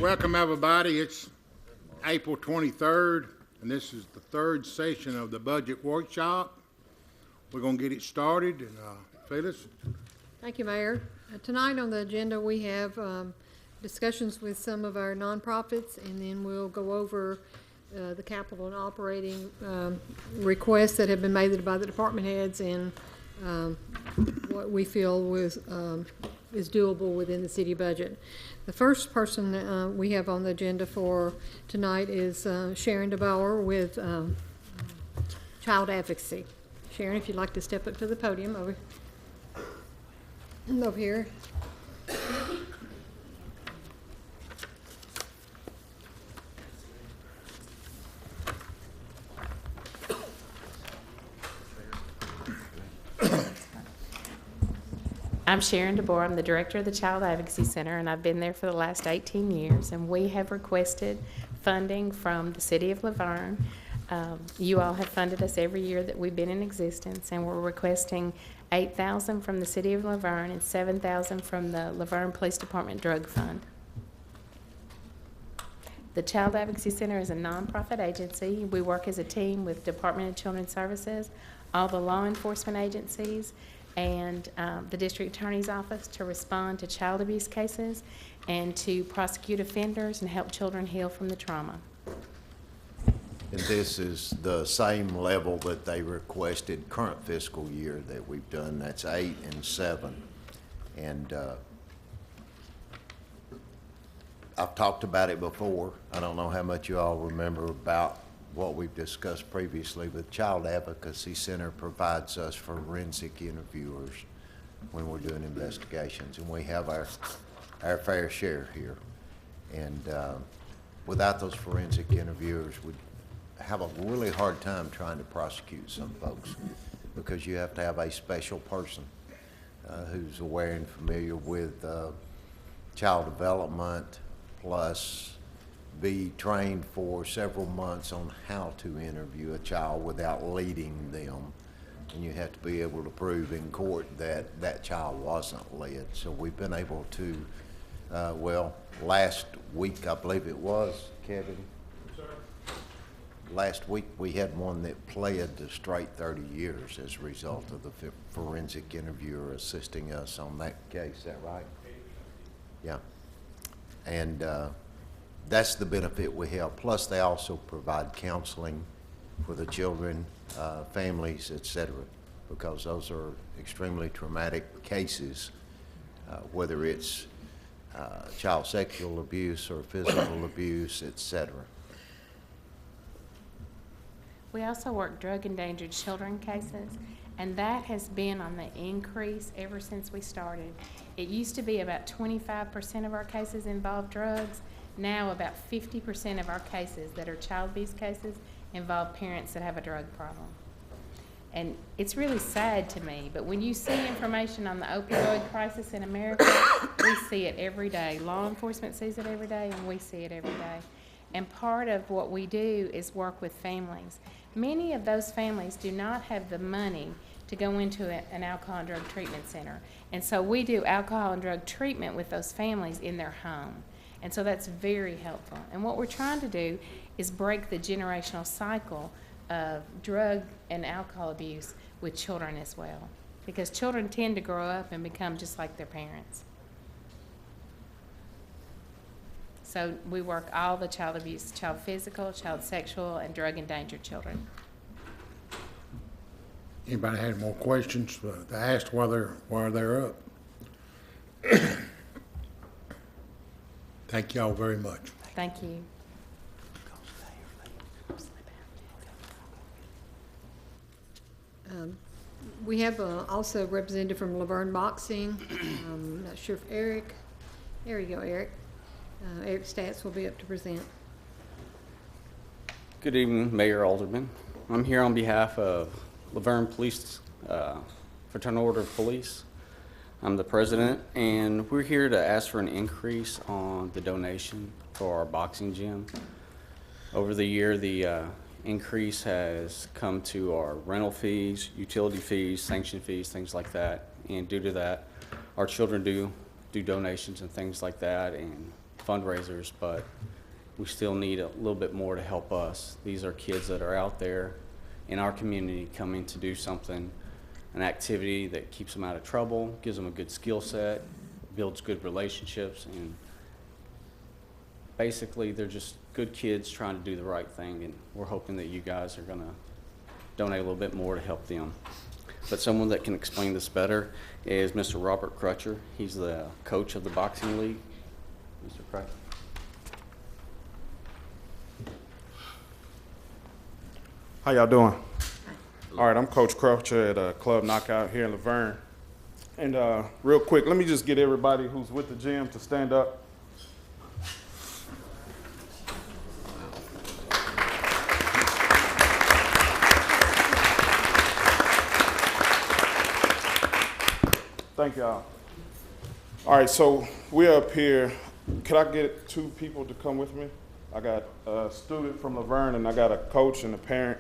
Welcome, everybody. It's April 23rd, and this is the third session of the budget workshop. We're going to get it started. And Phyllis? Thank you, Mayor. Tonight on the agenda, we have discussions with some of our nonprofits, and then we'll go over the capital and operating requests that have been made by the department heads and what we feel is doable within the city budget. The first person we have on the agenda for tonight is Sharon DeBauer with Child Advocacy. Sharon, if you'd like to step up to the podium over here. I'm Sharon DeBoer. I'm the director of the Child Advocacy Center, and I've been there for the last 18 years. And we have requested funding from the city of Laverne. You all have funded us every year that we've been in existence, and we're requesting $8,000 from the city of Laverne and $7,000 from the Laverne Police Department Drug Fund. The Child Advocacy Center is a nonprofit agency. We work as a team with Department of Children's Services, all the law enforcement agencies, and the district attorney's office to respond to child abuse cases and to prosecute offenders and help children heal from the trauma. And this is the same level that they requested current fiscal year that we've done. That's 8 and 7. And I've talked about it before. I don't know how much you all remember about what we've discussed previously, but Child Advocacy Center provides us forensic interviewers when we're doing investigations, and we have our fair share here. And without those forensic interviewers, we'd have a really hard time trying to prosecute some folks, because you have to have a special person who's aware and familiar with child development, plus be trained for several months on how to interview a child without leading them. And you have to be able to prove in court that that child wasn't led. So we've been able to, well, last week, I believe it was, Kevin? Yes, sir. Last week we had one that pled to straight 30 years as a result of the forensic interviewer assisting us on that case. Is that right? Yeah. And that's the benefit we have. Plus, they also provide counseling for the children, families, etc., because those are extremely traumatic cases, whether it's child sexual abuse or physical abuse, etc. We also work drug endangered children cases, and that has been on the increase ever since we started. It used to be about 25% of our cases involve drugs. Now about 50% of our cases that are child abuse cases involve parents that have a drug problem. And it's really sad to me, but when you see information on the opioid crisis in America, we see it every day. Law enforcement sees it every day, and we see it every day. And part of what we do is work with families. Many of those families do not have the money to go into an alcohol and drug treatment center. And so we do alcohol and drug treatment with those families in their home. And so that's very helpful. And what we're trying to do is break the generational cycle of drug and alcohol abuse with children as well. Because children tend to grow up and become just like their parents. So we work all the child abuse, child physical, child sexual, and drug endangered children. Anybody had more questions to ask while they're up? Thank y'all very much. Thank you. We have also a representative from Laverne Boxing. Not sure if Eric, there you go, Eric. Eric Stats will be up to present. Good evening, Mayor, Alderman. I'm here on behalf of Laverne Police, Fraternal Order of Police. I'm the president, and we're here to ask for an increase on the donation for our boxing gym. Over the year, the increase has come to our rental fees, utility fees, sanction fees, things like that. And due to that, our children do donations and things like that, and fundraisers, but we still need a little bit more to help us. These are kids that are out there in our community coming to do something, an activity that keeps them out of trouble, gives them a good skill set, builds good relationships, and basically they're just good kids trying to do the right thing, and we're hoping that you guys are going to donate a little bit more to help them. But someone that can explain this better is Mr. Robert Crutcher. He's the coach of the boxing league. Mr. Crutcher. How y'all doing? All right, I'm Coach Crutcher at Club Knockout here in Laverne. And real quick, let me just get everybody who's with the gym to stand up. Thank y'all. All right, so we're up here. Could I get 2 people to come with me? I got a student from Laverne and I got a coach and a parent.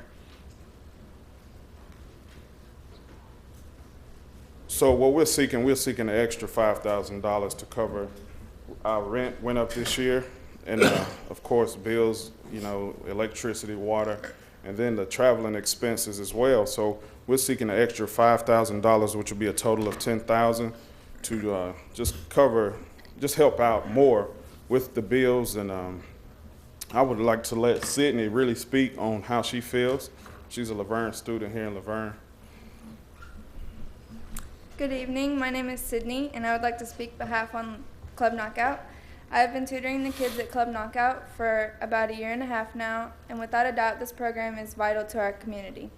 So what we're seeking an extra $5,000 to cover our rent went up this year, and of course bills, electricity, water, and then the traveling expenses as well. So we're seeking an extra $5,000, which will be a total of $10,000 to just help out more with the bills. And I would like to let Sydney really speak on how she feels. She's a Laverne student here in Laverne. Good evening, my name is Sydney, and I would like to speak behalf on Club Knockout. I have been tutoring the kids at Club Knockout for about 1.5 years now, and without a doubt this program is vital to our community.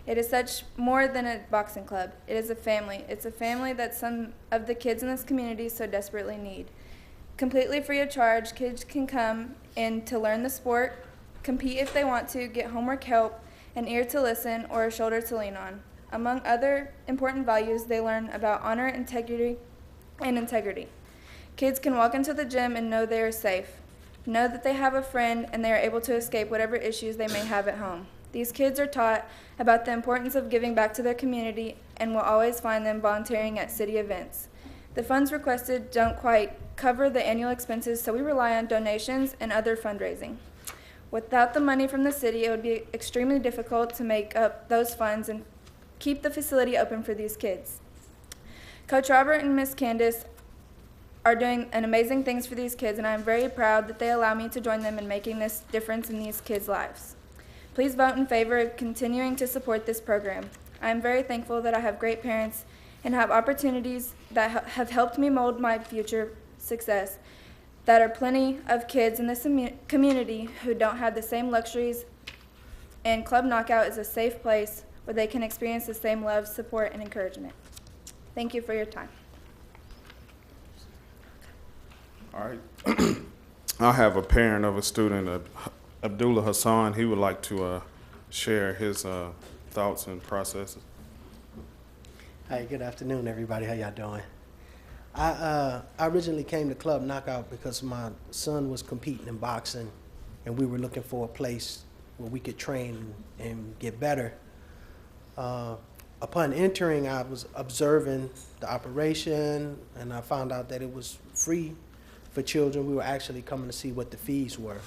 It is such more than a boxing club. It is a family. It's a family that some of the kids in this community so desperately need. Completely free of charge, kids can come in to learn the sport, compete if they want to, get homework help, an ear to listen, or a shoulder to lean on. Among other important values, they learn about honor, integrity, and integrity. Kids can walk into the gym and know they are safe, know that they have a friend, and they are able to escape whatever issues they may have at home. These kids are taught about the importance of giving back to their community and will always find them volunteering at city events. The funds requested don't quite cover the annual expenses, so we rely on donations and other fundraising. Without the money from the city, it would be extremely difficult to make up those funds and keep the facility open for these kids. Coach Robert and Miss Candace are doing an amazing things for these kids, and I am very proud that they allow me to join them in making this difference in these kids' lives. Please vote in favor of continuing to support this program. I am very thankful that I have great parents and have opportunities that have helped me mold my future success. That are plenty of kids in this community who don't have the same luxuries, and Club Knockout is a safe place where they can experience the same love, support, and encouragement. Thank you for your time. All right. I have a parent of a student, Abdullah Hassan. He would like to share his thoughts and processes. Hi, good afternoon, everybody. How y'all doing? I originally came to Club Knockout because my son was competing in boxing, and we were looking for a place where we could train and get better. Upon entering, I was observing the operation, and I found out that it was free for children. We were actually coming to see what the fees were.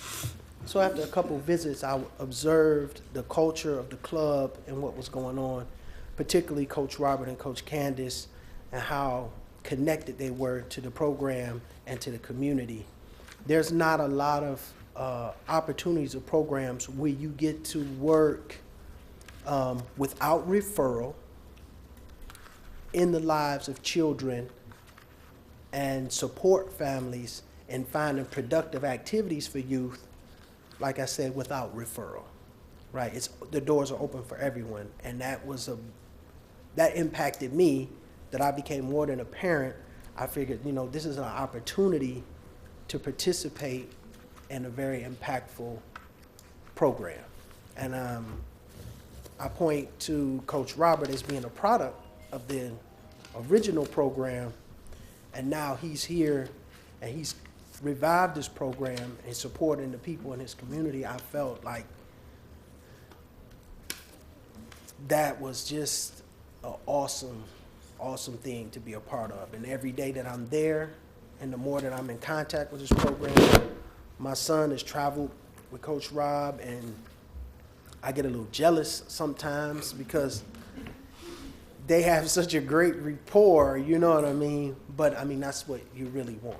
So after a couple visits, I observed the culture of the club and what was going on, particularly Coach Robert and Coach Candace, and how connected they were to the program and to the community. There's not a lot of opportunities or programs where you get to work without referral in the lives of children and support families and finding productive activities for youth, like I said, without referral, right? The doors are open for everyone, and that impacted me, that I became more than a parent. I figured, this is an opportunity to participate in a very impactful program. And I point to Coach Robert as being a product of the original program, and now he's here and he's revived this program and supporting the people in his community. I felt like that was just an awesome thing to be a part of. And every day that I'm there, and the more that I'm in contact with this program, my son has traveled with Coach Rob, and I get a little jealous sometimes because they have such a great rapport, you know what I mean? But I mean, that's what you really want.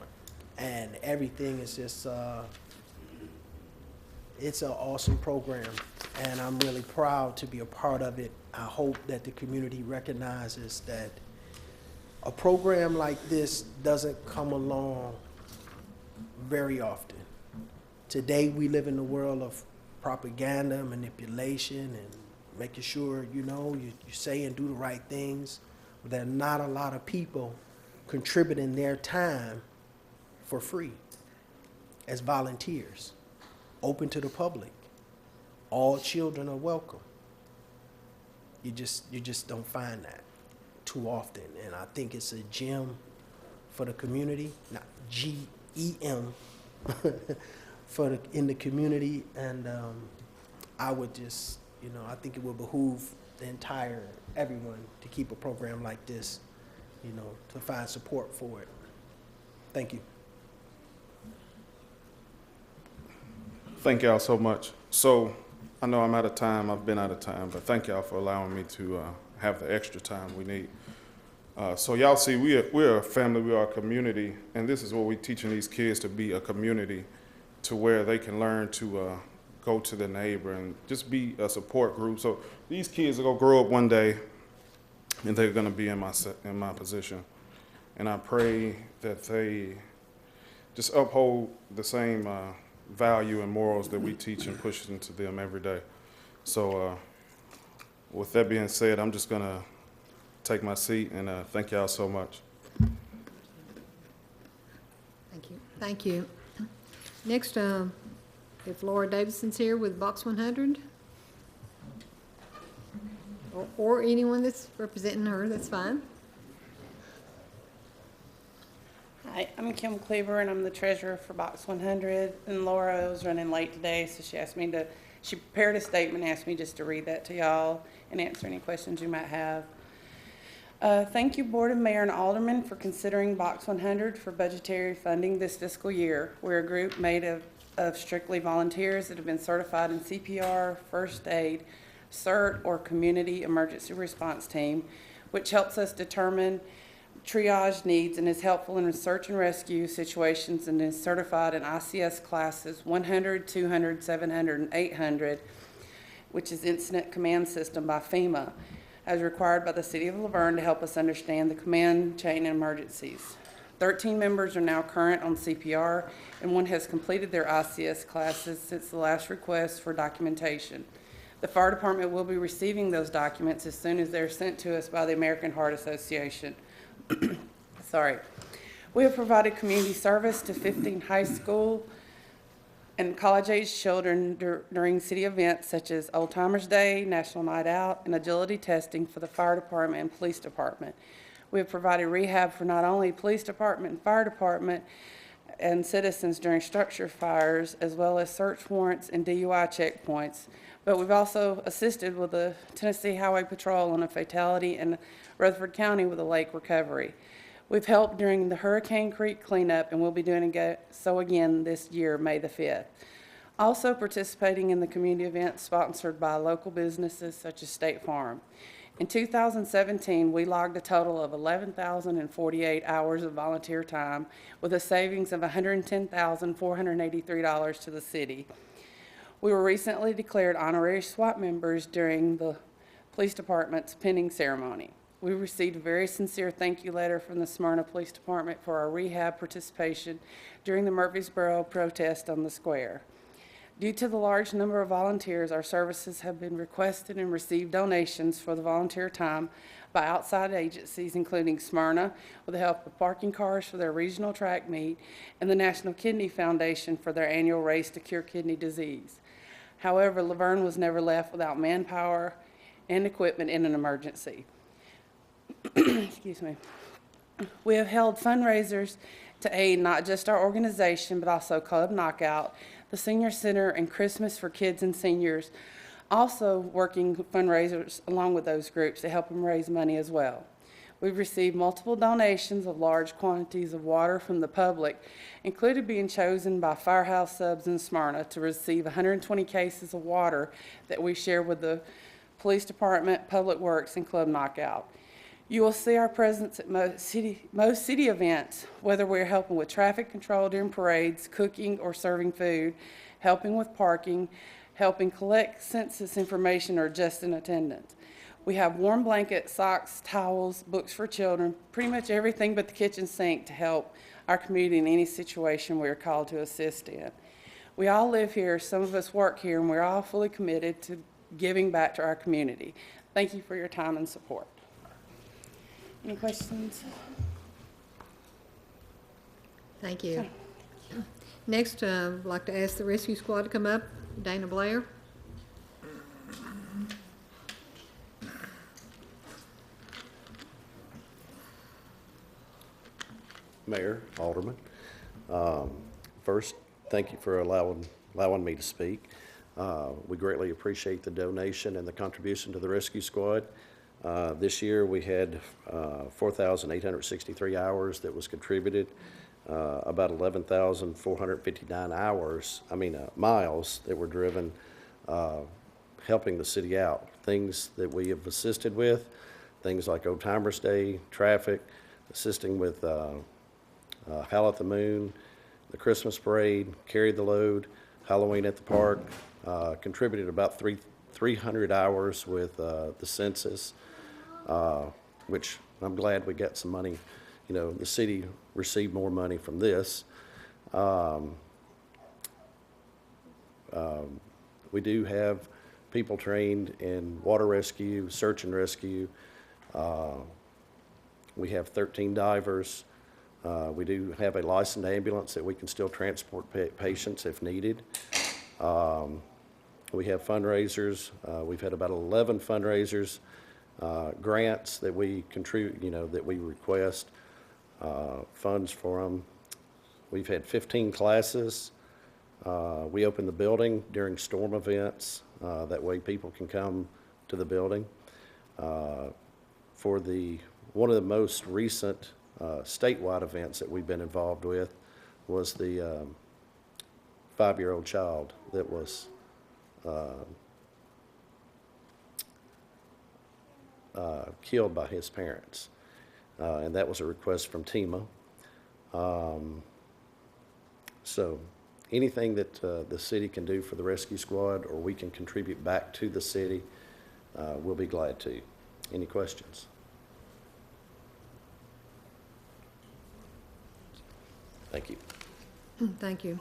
And everything is just, it's an awesome program, and I'm really proud to be a part of it. I hope that the community recognizes that a program like this doesn't come along very often. Today, we live in a world of propaganda, manipulation, and making sure, you know, you say and do the right things. But there are not a lot of people contributing their time for free as volunteers, open to the public. All children are welcome. You just don't find that too often, and I think it's a gem for the community, not GEM, in the community, and I would just, you know, I think it would behoove everyone to keep a program like this, you know, to find support for it. Thank you. Thank y'all so much. So I know I'm out of time. I've been out of time, but thank y'all for allowing me to have the extra time we need. So y'all see, we're a family, we are a community, and this is what we're teaching these kids, to be a community, to where they can learn to go to the neighbor and just be a support group. So these kids are gonna grow up one day, and they're gonna be in my position. And I pray that they just uphold the same value and morals that we teach and push into them every day. So with that being said, I'm just gonna take my seat, and thank y'all so much. Thank you. Thank you. Next, if Laura Davidson's here with Box 100, or anyone that's representing her, that's fine. Hi, I'm Kim Cleaver, and I'm the treasurer for Box 100. And Laura was running late today, so she prepared a statement and asked me just to read that to y'all and answer any questions you might have. Thank you, Board of Mayor and Aldermen, for considering Box 100 for budgetary funding this fiscal year. We're a group made of strictly volunteers that have been certified in CPR, first aid, CERT, or community emergency response team, which helps us determine triage needs and is helpful in search and rescue situations, and is certified in ICS classes 100, 200, 700, and 800, which is Incident Command System by FEMA, as required by the City of Laverne to help us understand the command chain in emergencies. 13 members are now current on CPR, and one has completed their ICS classes since the last request for documentation. The fire department will be receiving those documents as soon as they're sent to us by the American Heart Association. Sorry. We have provided community service to 15 high school and college-age children during city events such as Old Timers Day, National Night Out, and agility testing for the fire department and police department. We have provided rehab for not only police department and fire department and citizens during structure fires, as well as search warrants and DUI checkpoints. But we've also assisted with the Tennessee Highway Patrol on a fatality in Rutherford County with a lake recovery. We've helped during the Hurricane Creek cleanup, and we'll be doing so again this year, May the 5th. Also participating in the community events sponsored by local businesses such as State Farm. In 2017, we logged a total of 11,048 hours of volunteer time with a savings of $110,483 to the city. We were recently declared honorary SWAT members during the police department's pinning ceremony. We received a very sincere thank you letter from the Smyrna Police Department for our rehab participation during the Murfreesboro protest on the square. Due to the large number of volunteers, our services have been requested and received donations for the volunteer time by outside agencies, including Smyrna, with the help of parking cars for their regional track meet, and the National Kidney Foundation for their annual race to cure kidney disease. However, Laverne was never left without manpower and equipment in an emergency. Excuse me. We have held fundraisers to aid not just our organization, but also Club Knockout, the Senior Center, and Christmas for Kids and Seniors, also working fundraisers along with those groups to help them raise money as well. We've received multiple donations of large quantities of water from the public, including being chosen by Firehouse Subs in Smyrna to receive 120 cases of water that we share with the Police Department, Public Works, and Club Knockout. You will see our presence at most city events, whether we're helping with traffic control during parades, cooking or serving food, helping with parking, helping collect census information, or just in attendance. We have warm blankets, socks, towels, books for children, pretty much everything but the kitchen sink to help our community in any situation we are called to assist in. We all live here, some of us work here, and we're all fully committed to giving back to our community. Thank you for your time and support. Any questions? Thank you. Next, I'd like to ask the rescue squad to come up. Dana Blair. Mayor, Alderman. First, thank you for allowing me to speak. We greatly appreciate the donation and the contribution to the rescue squad. This year we had 4,863 hours that was contributed, about 11,459 miles that were driven helping the city out. Things that we have assisted with, things like Old Timers Day, traffic, assisting with Howl at the Moon, the Christmas Parade, Carry the Load, Halloween at the Park, contributed about 300 hours with the census, which I'm glad we got some money. You know, the city received more money from this. We do have people trained in water rescue, search and rescue. We have 13 divers. We do have a licensed ambulance that we can still transport patients if needed. We have fundraisers. We've had about 11 fundraisers, grants that we contribute, that we request funds for them. We've had 15 classes. We open the building during storm events. That way people can come to the building. For one of the most recent statewide events that we've been involved with was the 5-year-old child that was killed by his parents. And that was a request from TEMA. So anything that the city can do for the rescue squad or we can contribute back to the city, we'll be glad to. Any questions? Thank you. Thank you.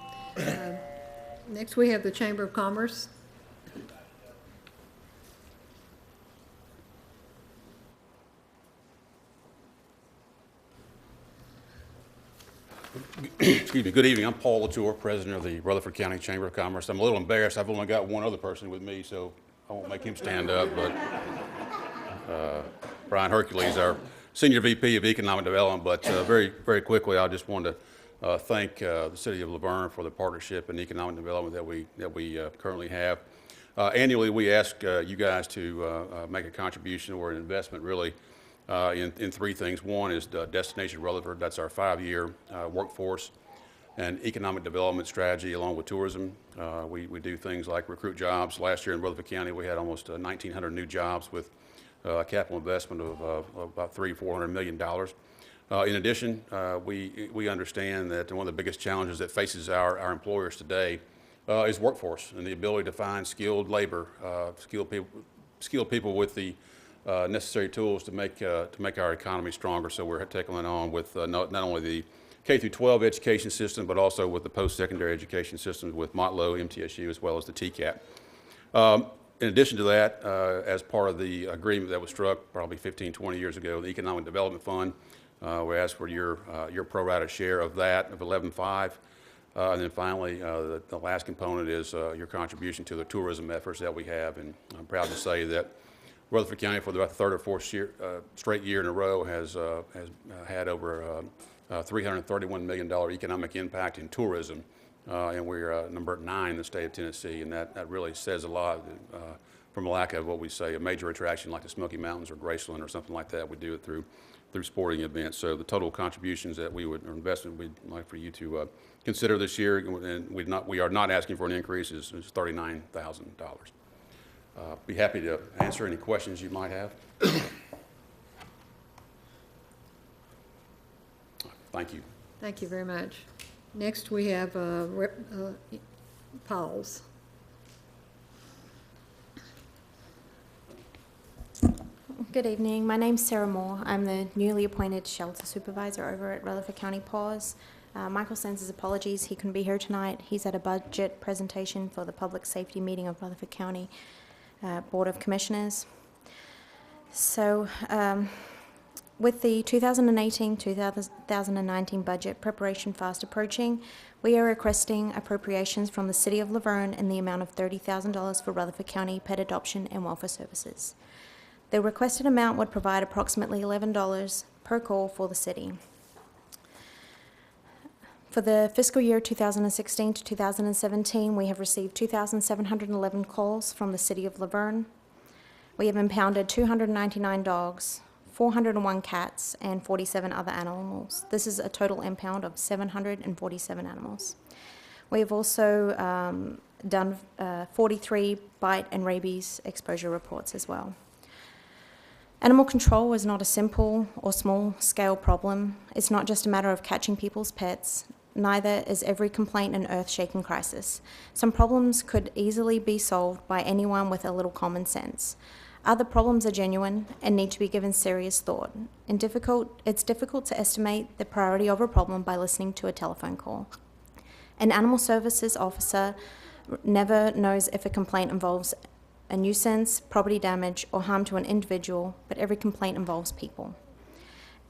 Next, we have the Chamber of Commerce. Excuse me. Good evening. I'm Paul Latour, president of the Rutherford County Chamber of Commerce. I'm a little embarrassed. I've only got one other person with me, so I won't make him stand up. But Brian Hercules, our senior VP of Economic Development. But very, very quickly, I just wanted to thank the City of Laverne for the partnership and economic development that we currently have. Annually, we ask you guys to make a contribution or an investment, really, in three things. One is the Destination Rutherford. That's our 5-year workforce and economic development strategy along with tourism. We do things like recruit jobs. Last year in Rutherford County, we had almost 1,900 new jobs with a capital investment of about $400 million. In addition, we understand that one of the biggest challenges that faces our employers today is workforce and the ability to find skilled labor, skilled people with the necessary tools to make our economy stronger. So we're taking it on with not only the K through 12 education system, but also with the post-secondary education systems with Motlow, MTSU, as well as the TCAP. In addition to that, as part of the agreement that was struck probably 15, 20 years ago, the Economic Development Fund, we asked for your pro rata share of that, of 11.5. And then finally, the last component is your contribution to the tourism efforts that we have. And I'm proud to say that Rutherford County, for the third or fourth straight year in a row, has had over $331 million economic impact in tourism. And we're number 9 in the state of Tennessee. And that really says a lot from a lack of what we say, a major attraction like the Smoky Mountains or Graceland or something like that. We do it through through sporting events. So the total contributions that we would, or investment we'd like for you to consider this year, and we are not asking for an increase, is $39,000. Be happy to answer any questions you might have. Thank you. Thank you very much. Next, we have Paul's. Good evening. My name's Sarah Moore. I'm the newly appointed shelter supervisor over at Rutherford County PAWS. Michael sends his apologies. He couldn't be here tonight. He's at a budget presentation for the public safety meeting of Rutherford County Board of Commissioners. So, with the 2018-2019 budget preparation fast approaching, we are requesting appropriations from the City of Laverne in the amount of $30,000 for Rutherford County pet adoption and welfare services. The requested amount would provide approximately $11 per call for the city. For the fiscal year 2016 to 2017, we have received 2,711 calls from the City of Laverne. We have impounded 299 dogs, 401 cats, and 47 other animals. This is a total impound of 747 animals. We have also done 43 bite and rabies exposure reports as well. Animal control is not a simple or small-scale problem. It's not just a matter of catching people's pets. Neither is every complaint an earth-shaking crisis. Some problems could easily be solved by anyone with a little common sense. Other problems are genuine and need to be given serious thought. It's difficult to estimate the priority of a problem by listening to a telephone call. An animal services officer never knows if a complaint involves a nuisance, property damage, or harm to an individual, but every complaint involves people.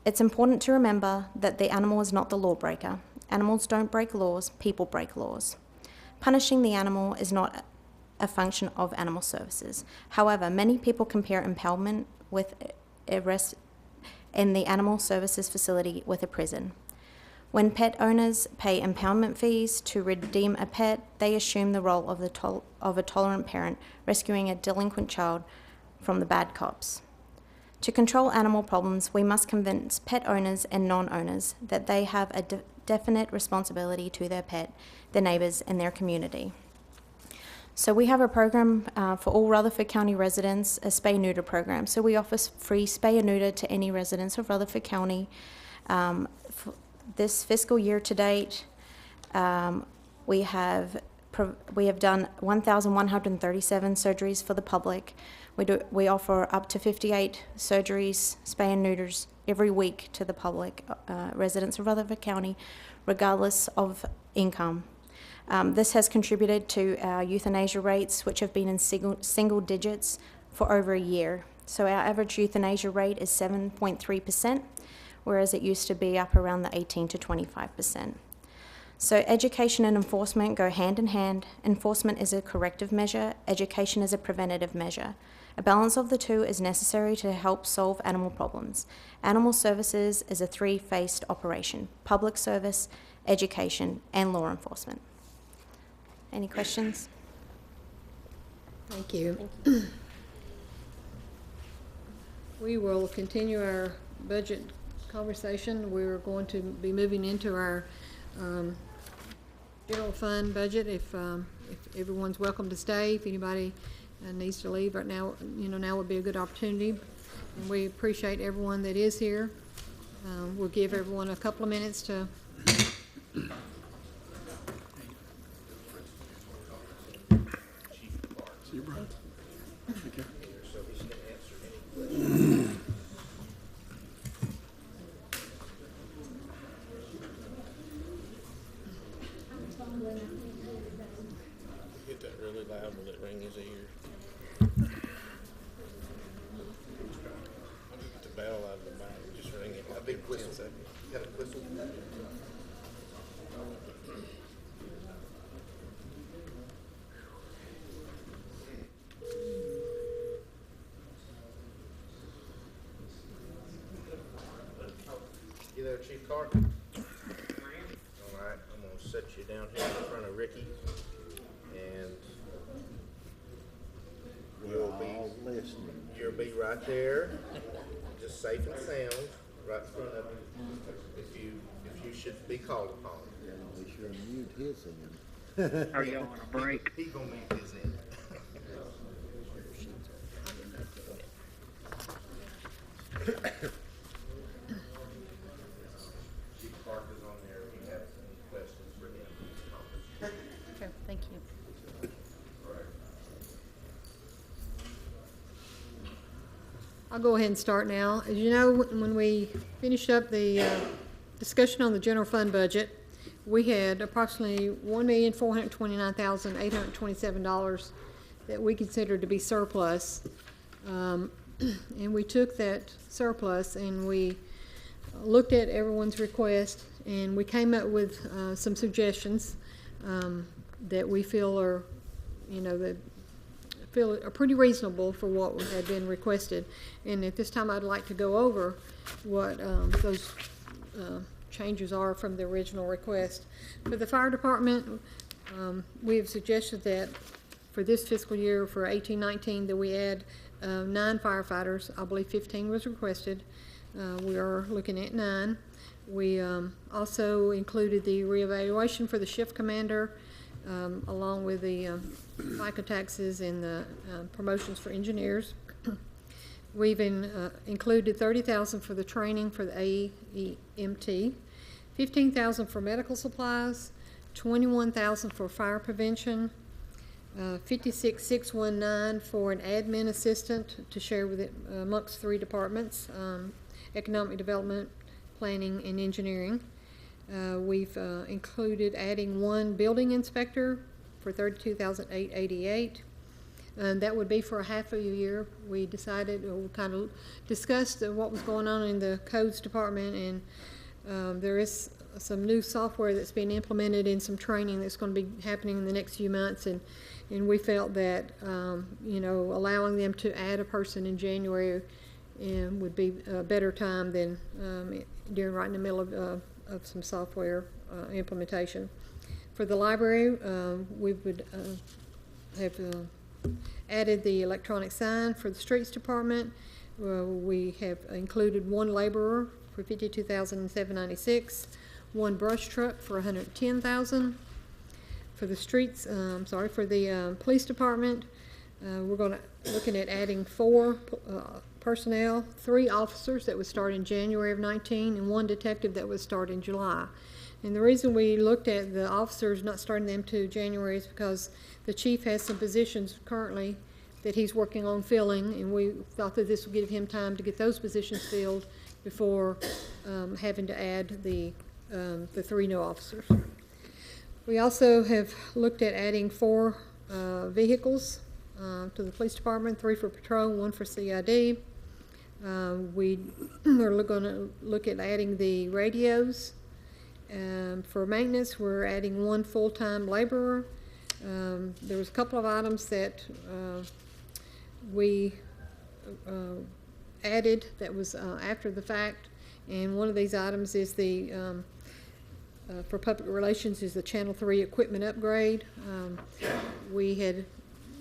It's important to remember that the animal is not the lawbreaker. Animals don't break laws, people break laws. Punishing the animal is not a function of animal services. However, many people compare impoundment with arrest in the animal services facility with a prison. When pet owners pay impoundment fees to redeem a pet, they assume the role of a tolerant parent rescuing a delinquent child from the bad cops. To control animal problems, we must convince pet owners and non-owners that they have a definite responsibility to their pet, their neighbors, and their community. So we have a program for all Rutherford County residents, a spay-neuter program. So we offer free spay and neuter to any residents of Rutherford County. This fiscal year to date, we have done 1,137 surgeries for the public. We offer up to 58 surgeries, spay and neuters, every week to the public, residents of Rutherford County, regardless of income. This has contributed to our euthanasia rates, which have been in single digits for over a year. So our average euthanasia rate is 7.3%, whereas it used to be up around the 18 to 25%. So education and enforcement go hand in hand. Enforcement is a corrective measure, education is a preventative measure. A balance of the two is necessary to help solve animal problems. Animal services is a three-faced operation: public service, education, and law enforcement. Any questions? Thank you. We will continue our budget conversation. We're going to be moving into our general fund budget. If everyone's welcome to stay, if anybody needs to leave right now, now would be a good opportunity. And we appreciate everyone that is here. We'll give everyone a couple of minutes to. Get that really loud, will it ring his ears? I'll get the bell out of the bag and just ring it. A big whistle. You got a whistle? You there, Chief Carter? All right, I'm gonna set you down here in front of Ricky, and you'll be right there, just safe and sound. right in front of you, if you should be called upon. We sure mute his end. Are you on a break? He gonna mute his end. Chief Clark is on there if you have any questions for him. Okay, thank you. I'll go ahead and start now. As you know, when we finished up the discussion on the general fund budget, we had approximately $1,429,827 that we considered to be surplus. And we took that surplus and we looked at everyone's request and we came up with some suggestions that we feel are, that feel are pretty reasonable for what had been requested. And at this time, I'd like to go over what those changes are from the original request. For the fire department, we have suggested that for this fiscal year, for 18-19, that we add 9 firefighters. I believe 15 was requested. We are looking at 9. We also included the reevaluation for the shift commander, along with the FICA taxes and the promotions for engineers. We've included $30,000 for the training for the AEMT, $15,000 for medical supplies, $21,000 for fire prevention, $56,619 for an admin assistant to share with it amongst 3 departments, economic development, planning, and engineering. We've included adding 1 building inspector for $32,888. And that would be for a half a year. We decided, or we kind of discussed what was going on in the codes department, and there is some new software that's being implemented and some training that's going to be happening in the next few months, and we felt that allowing them to add a person in January would be a better time than during right in the middle of some software implementation. For the library, we would have added the electronic sign. For the streets department, we have included 1 laborer for $52,796, 1 brush truck for $110,000. For the streets, for the police department, we're looking at adding 4 personnel, 3 officers that would start in January of 19, and 1 detective that would start in July. And the reason we looked at the officers not starting them to January is because the chief has some positions currently that he's working on filling, and we thought that this would give him time to get those positions filled before having to add the 3 new officers. We also have looked at adding 4 vehicles to the police department, 3 for patrol, 1 for CID. We are going to look at adding the radios. For maintenance, we're adding 1 full-time laborer. There was a couple of items that we added that was after the fact, and one of these items is the for public relations is the Channel 3 equipment upgrade. We had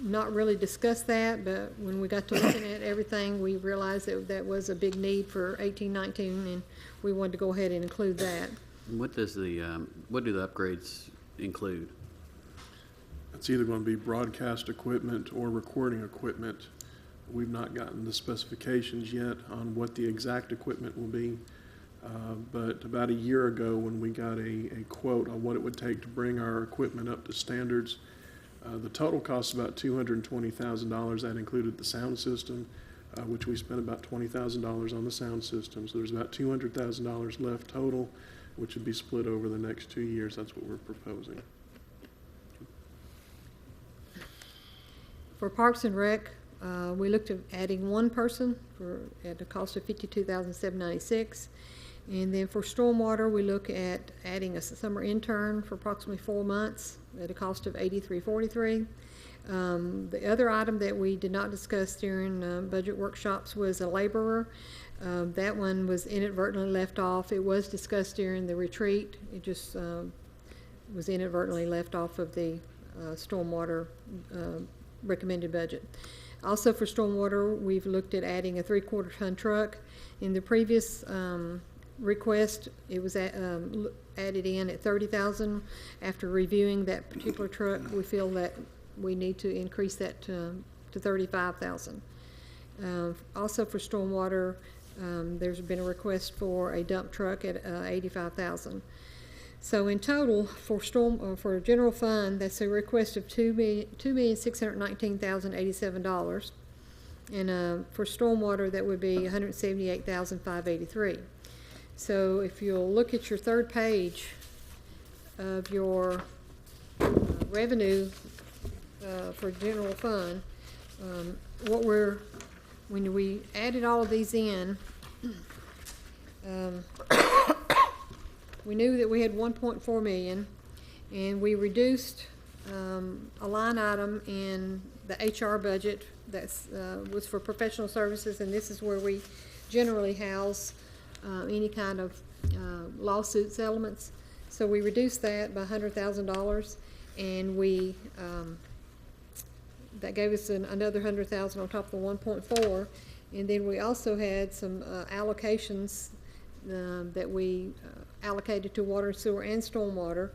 not really discussed that, but when we got to looking at everything, we realized that that was a big need for 18-19, and we wanted to go ahead and include that. What does what do the upgrades include? It's either going to be broadcast equipment or recording equipment. We've not gotten the specifications yet on what the exact equipment will be. But about a year ago, when we got a quote on what it would take to bring our equipment up to standards, the total cost is about $220,000. That included the sound system, which we spent about $20,000 on the sound system. So there's about $200,000 left total, which would be split over the next 2 years. That's what we're proposing. For Parks and Rec, we looked at adding 1 person at a cost of $52,796. And then for stormwater, we look at adding a summer intern for approximately 4 months at a cost of $83,443. The other item that we did not discuss during budget workshops was a laborer. That one was inadvertently left off. It was discussed during the retreat. It just was inadvertently left off of the stormwater recommended budget. Also for stormwater, we've looked at adding a 3/4 ton truck. In the previous request, it was added in at $30,000. After reviewing that particular truck, we feel that we need to increase that to $35,000. Also for stormwater, there's been a request for a dump truck at $85,000. So in total, for for general fund, that's a request of $2,619,087. And for stormwater, that would be $178,583. So if you'll look at your third page of your revenue for general fund, when we added all of these in, we knew that we had 1.4 million, and we reduced a line item in the HR budget that was for professional services, and this is where we generally house any kind of lawsuit settlements. So we reduced that by $100,000, and that gave us another $100,000 on top of the 1.4, and then we also had some allocations that we allocated to water, sewer, and stormwater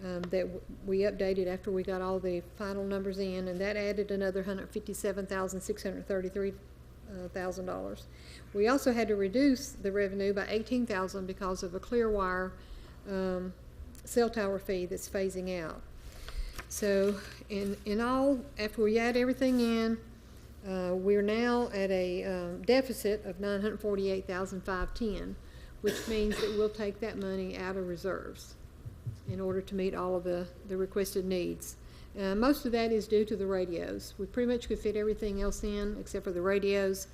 that we updated after we got all the final numbers in, and that added another $157,633,000. We also had to reduce the revenue by $18,000 because of a Clearwire cell tower fee that's phasing out. So in all, after we add everything in, we're now at a deficit of $948,510, which means that we'll take that money out of reserves in order to meet all of the requested needs. Most of that is due to the radios. We pretty much could fit everything else in except for the radios,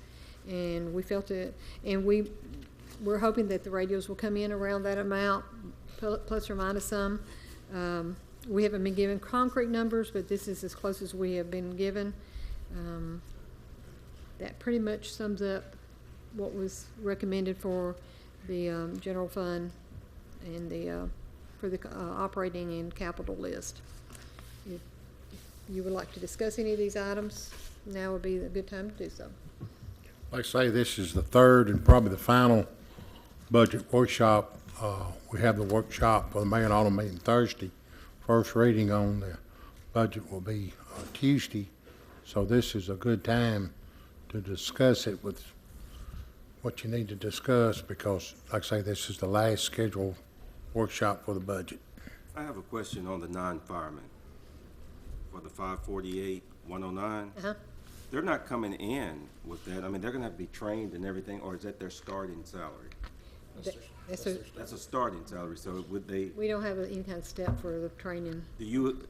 and we felt it, and we're hoping that the radios will come in around that amount, plus or minus some. We haven't been given concrete numbers, but this is as close as we have been given. That pretty much sums up what was recommended for the general fund and for the operating and capital list. If you would like to discuss any of these items, now would be a good time to do so. Like I say, this is the third and probably the final budget workshop. We have the workshop for the mayor and alderman meeting Thursday. First reading on the budget will be Tuesday. So this is a good time to discuss it with what you need to discuss, because like I say, this is the last scheduled workshop for the budget. I have a question on the non-firemen for the 548-109. They're not coming in with that. I mean, they're gonna have to be trained and everything, or is that their starting salary? That's a starting salary, so would they? We don't have any kind of step for the training. Do you,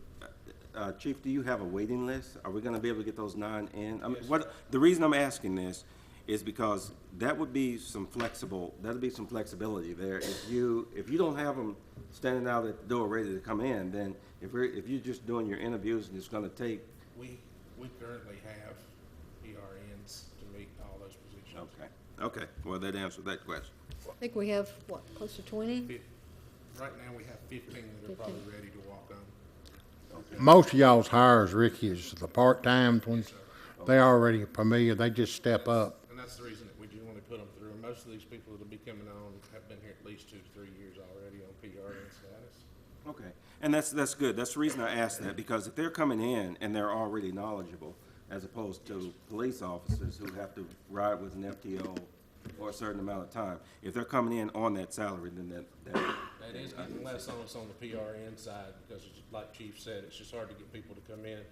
Chief, do you have a waiting list? Are we gonna be able to get those 9 in? I mean, the reason I'm asking this is because that would be some flexibility there. If you don't have them standing out at the door ready to come in, then if you're just doing your interviews and it's gonna take. We currently have PRNs to meet all those positions. Okay, well, that answered that question. I think we have, what, close to 20? Right now, we have 15 that are probably ready to walk on. Okay. Most of y'all's hires, Ricky, is the part-time ones. They already familiar, they just step up. And that's the reason that we generally put them through. Most of these people that'll be coming on have been here at least 2 to 3 years already on PRN status. Okay, and that's good. That's the reason I asked that, because if they're coming in and they're already knowledgeable, as opposed to police officers who have to ride with an FTO for a certain amount of time, if they're coming in on that salary, then that is getting less on us on the PRN side, because it's, like Chief said, it's just hard to get people to come in,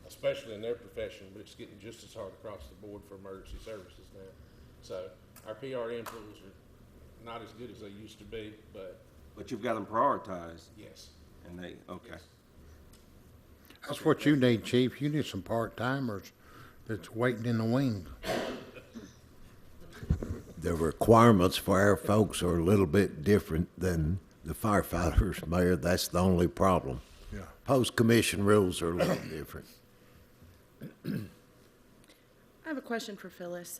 especially in their profession, but it's getting just as hard across the board for emergency services now. So our PRN pools are not as good as they used to be, but you've got them prioritized. yes. And they, okay. Yes. That's what you need, Chief. You need some part-timers that's waiting in the wings. The requirements for our folks are a little bit different than the firefighters, Mayor. That's the only problem. Yeah. Post-commission rules are a little different. I have a question for Phyllis.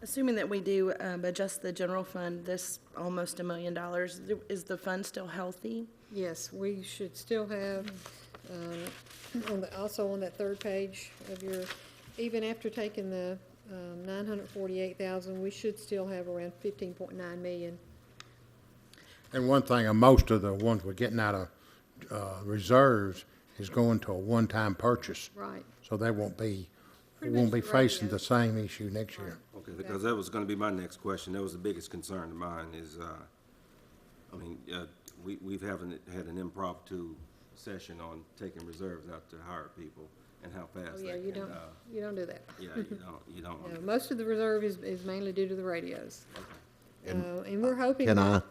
Assuming that we do adjust the general fund, this almost $1 million, is the fund still healthy? Yes, we should still have Also on that third page of your, even after taking the 948,000, we should still have around 15.9 million. And one thing, most of the ones we're getting out of reserves is going to a one-time purchase. Right. So they won't be, we Pretty won't be much facing radio. the same issue next year. Okay, because that was gonna be my next question. That was the biggest concern of mine is, we've haven't had an impromptu session on taking reserves out to hire people and how Oh, fast yeah, they you can, don't do that. yeah, you don't. No, most of the reserve is mainly due to the radios. And we're hoping. Can that-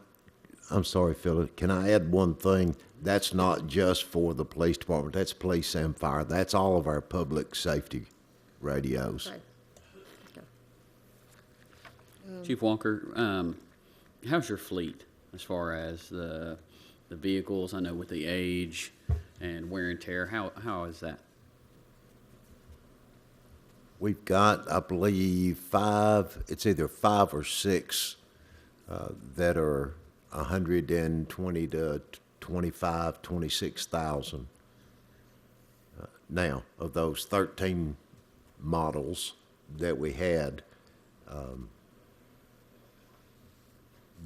I'm sorry, Philip, can I add one thing? That's not just for the police department, that's police and fire. That's all of our public safety radios. Okay. Chief Walker, how's your fleet as far as the vehicles? I know with the age and wear and tear, how is that? We've got, I believe, it's either 5 or 6 that are 120 to 25, 26,000. Now, of those 13 models that we had,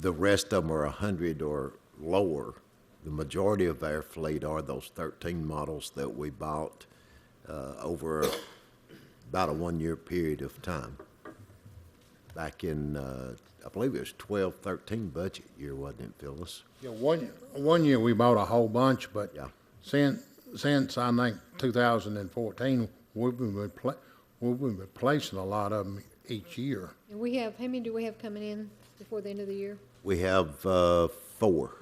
the rest of them are 100 or lower. The majority of our fleet are those 13 models that we bought over about a 1-year period of time. Back in, I believe it was 12, 13 budget year, wasn't it, Phyllis? Yeah, one year we bought a whole bunch, but Yeah. since I think 2014, we've been replacing a lot of them each year. And we have, how many do we have coming in before the end of the year? We have 4.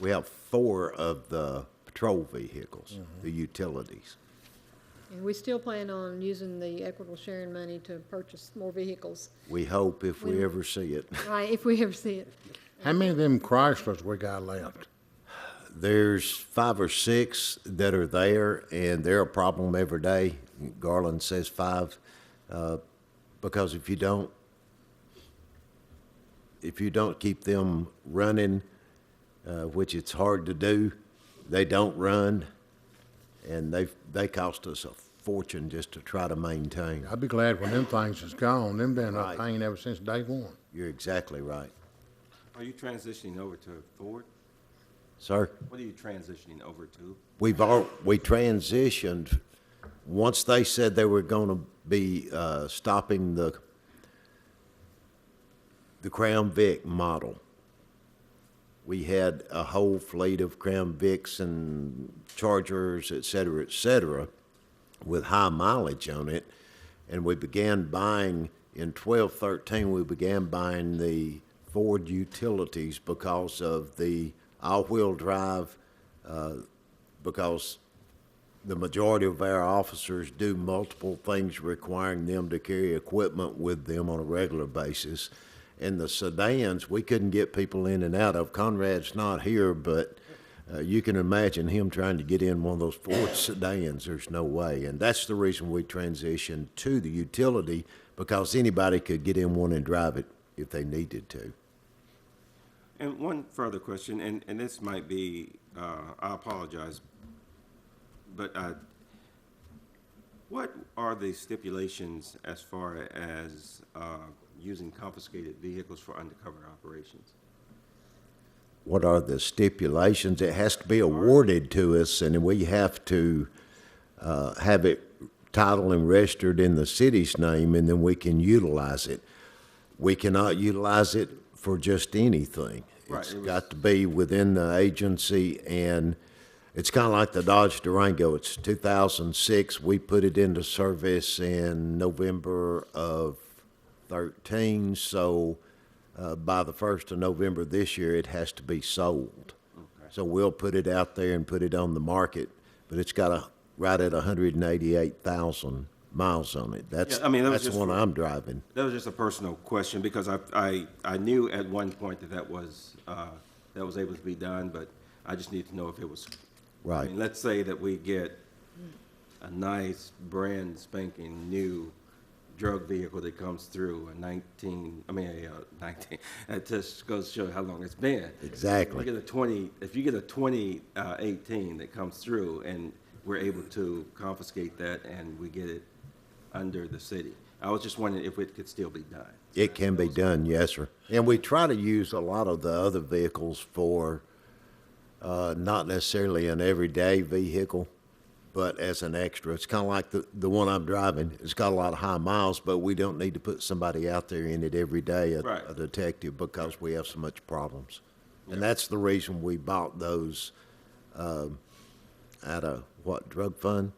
We have 4 of the patrol vehicles, the utilities. And we still plan on using the equitable sharing money to purchase more vehicles. We hope if we ever see it. Right, if we ever see it. How many of them Chryslers we got left? There's 5 or 6 that are there, and they're a problem every day. Garland says 5, because if you don't keep them running, which it's hard to do, they don't run, and they cost us a fortune just to try to maintain. I'd be glad when them things is gone. Them been a Right. pain ever since day one. You're exactly right. Are you transitioning over to Ford? Sir? What are you transitioning over to? We transitioned, once they said they were gonna be, stopping the Crown Vic model. We had a whole fleet of Crown Vics and Chargers, et cetera, with high mileage on it. And we began buying, in 12-13, we began buying the Ford utilities because of the all-wheel drive, because the majority of our officers do multiple things requiring them to carry equipment with them on a regular basis. And the sedans, we couldn't get people in and out of. Conrad's not here, but you can imagine him trying to get in one of those Ford sedans. There's no way. And that's the reason we transitioned to the utility, because anybody could get in one and drive it if they needed to. And one further question, and this might be, I apologize, but what are the stipulations as far as using confiscated vehicles for undercover operations? What are the stipulations? It has to be awarded to us, and we have to have it titled and registered in the city's name, and then we can utilize it. We cannot utilize it for just anything. Right, It's it was- got to be within the agency, and it's kind of like the Dodge Durango. It's 2006. We put it into service in November of 13, so by the 1st of November this year, it has to be sold. Okay. So we'll put it out there and put it on the market, but it's got right at 188,000 miles on it. That's, Yeah, I mean, that was that's the just one for- I'm driving. That was just a personal question, because I knew at one point that was able to be done, but I just need to know if it was. I Right. mean, let's say that we get a nice brand spanking new drug vehicle that comes through, that just goes to show how long it's been. Exactly. If you get a 2018 that comes through and we're able to confiscate that and we get it under the city. I was just wondering if it could still be done. It can be done, yes, sir. And we try to use a lot of the other vehicles for not necessarily an everyday vehicle, but as an extra. It's kind of like the one I'm driving. It's got a lot of high miles, but we don't need to put somebody out there in it every day, Right. a detective, because we have so much problems. And that's the reason we bought those out of, what, drug fund?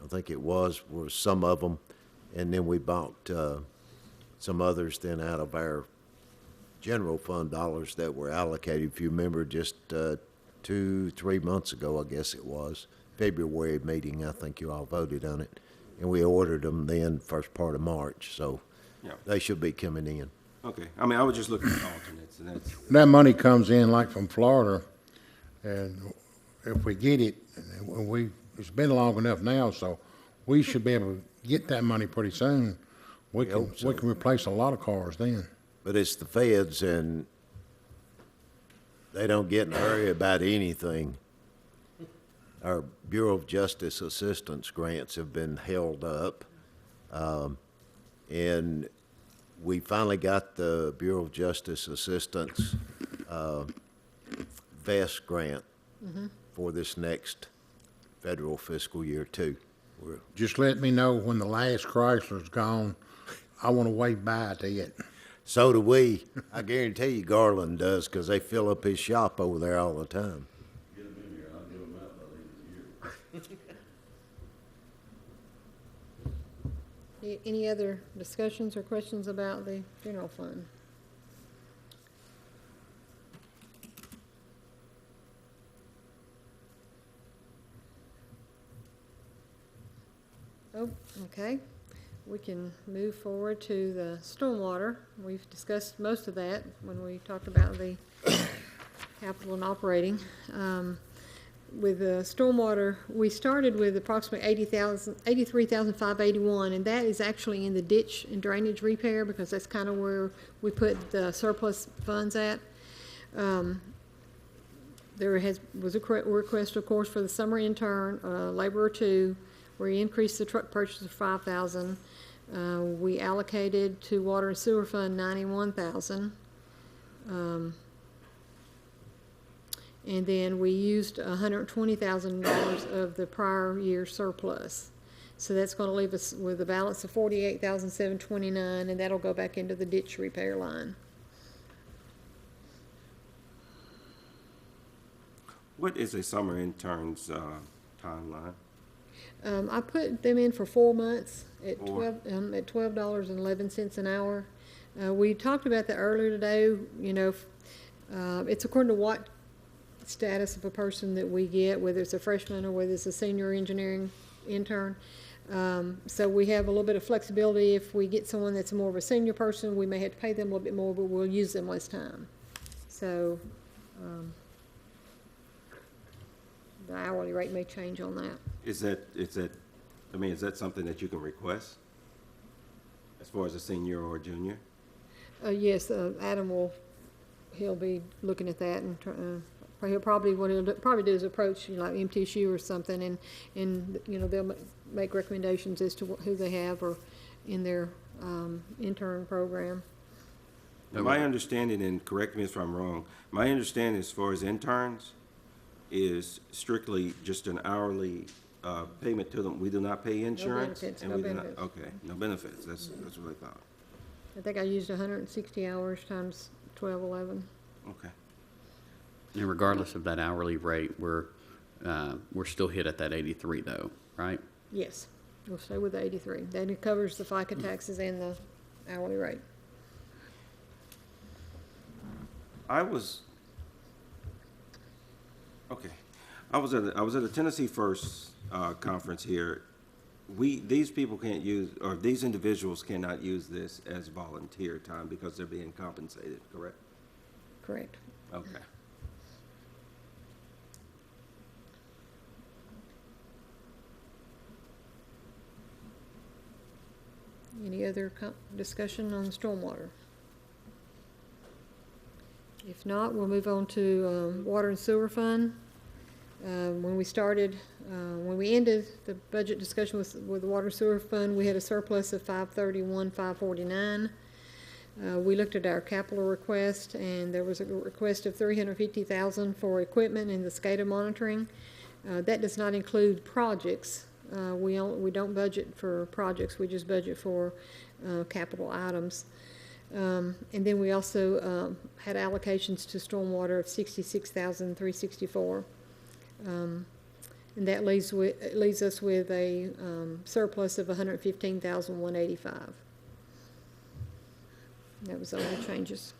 I think it was some of them. And then we bought some others then out of our general fund dollars that were allocated. If you remember, just 2-3 months ago, I guess it was, February meeting, I think you all voted on it. And we ordered them then first part of March, so Yeah. they should be coming in. Okay. I mean, I was just looking at alternates, and that's, That money comes in like from Florida, and if we get it, and it's been long enough now, so we should be able to get that money pretty soon. We can replace a lot of cars then. But it's the feds, and they don't get in a hurry about anything. Our Bureau of Justice assistance grants have been held up, and we finally got the Bureau of Justice assistance VEST grant for this next federal fiscal year too. Just let me know when the last Chrysler's gone. I want to wave bye to it. So do we. I guarantee you Garland does, because they fill up his shop over there all the time. Get them in here, I'll give them out by the end of the year. Any other discussions or questions about the general fund? Oh, okay. We can move forward to the stormwater. We've discussed most of that when we talked about the capital and operating. With the stormwater, we started with approximately 83,581, and that is actually in the ditch and drainage repair, because that's kind of where we put the surplus funds at. There was a request, of course, for the summer intern, laborer 2, where we increased the truck purchase of 5,000. We allocated to water and sewer fund 91,000. And then we used $120,000 of the prior year surplus. So that's going to leave us with a balance of $48,729, and that'll go back into the ditch repair line. what is a summer intern's timeline? I put them in for 4 months at Four. $12.11 an hour. We talked about that earlier today. You know, it's according to what status of a person that we get, whether it's a freshman or whether it's a senior engineering intern. So we have a little bit of flexibility. If we get someone that's more of a senior person, we may have to pay them a little bit more, but we'll use them less time. So the hourly rate may change on that. Is that, I mean, is that something that you can request as far as a senior or a junior? Yes, Adam he'll be looking at that, and he'll probably, what he'll probably do is approach, you know, like MTSU or something, and you know, they'll make recommendations as to who they have or in their intern program. My understanding, and correct me if I'm wrong, my understanding as far as interns is strictly just an hourly payment to them. We do not pay insurance. benefits, and no we do not- benefits. Okay, no benefits. That's what I thought. I think I used 160 hours times 1211. Okay. And regardless of that hourly rate, we're still hit at that 83 though, right? Yes, we'll stay with the 83. That covers the FICA taxes and the hourly rate. I was at a Tennessee First conference here. These people can't use, or these individuals cannot use this as volunteer time because they're being compensated, correct? Correct. Okay. Any other discussion on stormwater? If not, we'll move on to water and sewer fund. When we ended the budget discussion with the water and sewer fund, we had a surplus of $531,549. We looked at our capital request, and there was a request of $350,000 for equipment and the SCADA monitoring. That does not include projects. We don't budget for projects. We just budget for capital items. And then we also had allocations to stormwater of $66,364. And that leaves us with a surplus of $115,185. That was all the changes.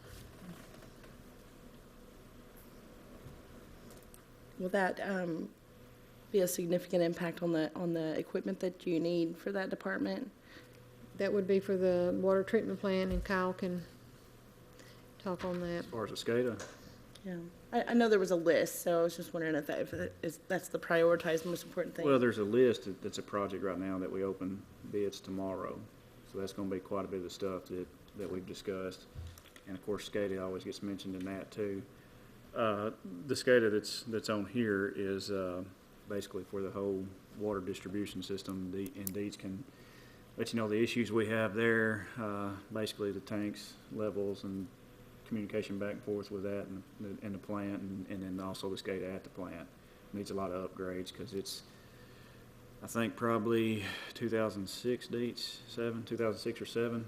Will that be a significant impact on the equipment that you need for that department? That would be for the water treatment plant, and Kyle can talk on that. As far as the SCADA? Yeah, I know there was a list, so I was just wondering if that's the prioritized most important thing. Well, there's a list that's a project right now that we open bids tomorrow. So that's gonna be quite a bit of the stuff that we've discussed. And of course, SCADA always gets mentioned in that too. The SCADA that's on here is basically for the whole water distribution system. And Deeds can let you know the issues we have there, basically the tanks levels and communication back and forth with that and the plant, and then also the SCADA at the plant. Needs a lot of upgrades because it's, I think, probably 2006 Deeds, 2006 or 7.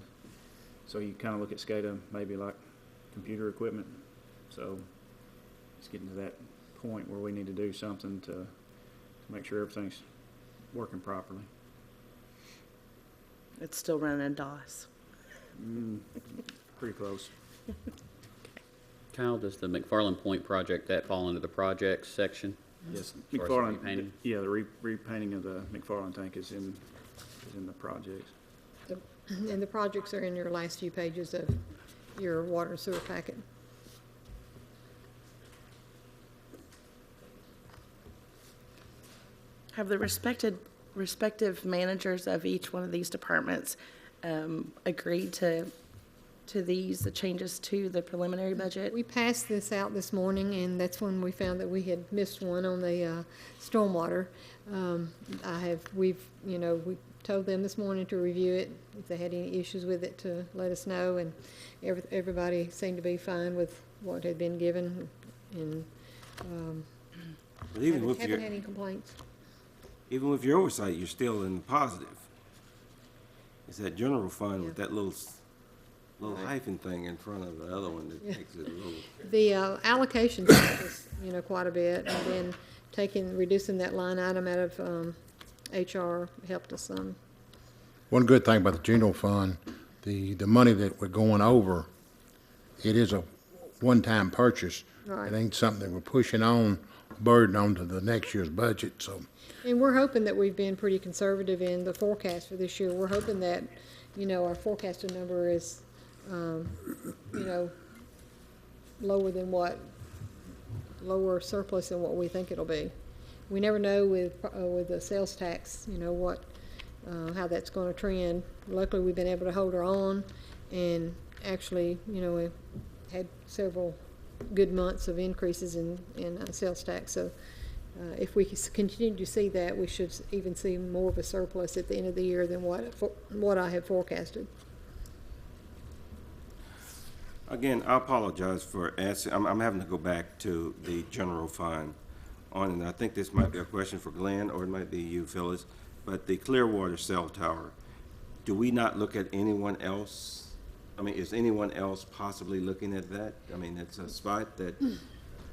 So you kind of look at SCADA maybe like computer equipment. So it's getting to that point where we need to do something to make sure everything's working properly. It's still running DOS. Pretty close. Kyle, does the McFarland Point project, that fall into the projects section? Yes, As far as McFarland, repainting? yeah, the repainting of the McFarland tank is in the projects. And the projects are in your last few pages of your water and sewer packet. Have the respective managers of each one of these departments agreed to the changes to the preliminary budget? We passed this out this morning, and that's when we found that we had missed one on the stormwater. We told them this morning to review it, if they had any issues with it, to let us know, and everybody seemed to be fine with what had been given, and But even with haven't your, had any complaints. even with your oversight, you're still in the positive. It's that general fund with that little hyphen thing in front of the other one that makes it a little. The allocations helped us, quite a bit, and then reducing that line item out of HR helped us some. One good thing about the general fund, the money that we're going over, it is a one-time purchase. Right. It ain't something that we're pushing on, burden onto the next year's budget, so. And we're hoping that we've been pretty conservative in the forecast for this year. We're hoping that, our forecasted number is, lower surplus than what we think it'll be. We never know with the sales tax, how that's going to trend. Luckily, we've been able to hold our own, and actually, we've had several good months of increases in sales tax. So if we continue to see that, we should even see more of a surplus at the end of the year than what I have forecasted. Again, I apologize for asking, I'm having to go back to the general fund and I think this might be a question for Glenn, or it might be you, Phyllis, but the Clearwater cell tower, do we not look at anyone else? I mean, is anyone else possibly looking at that? I mean, it's a spot that,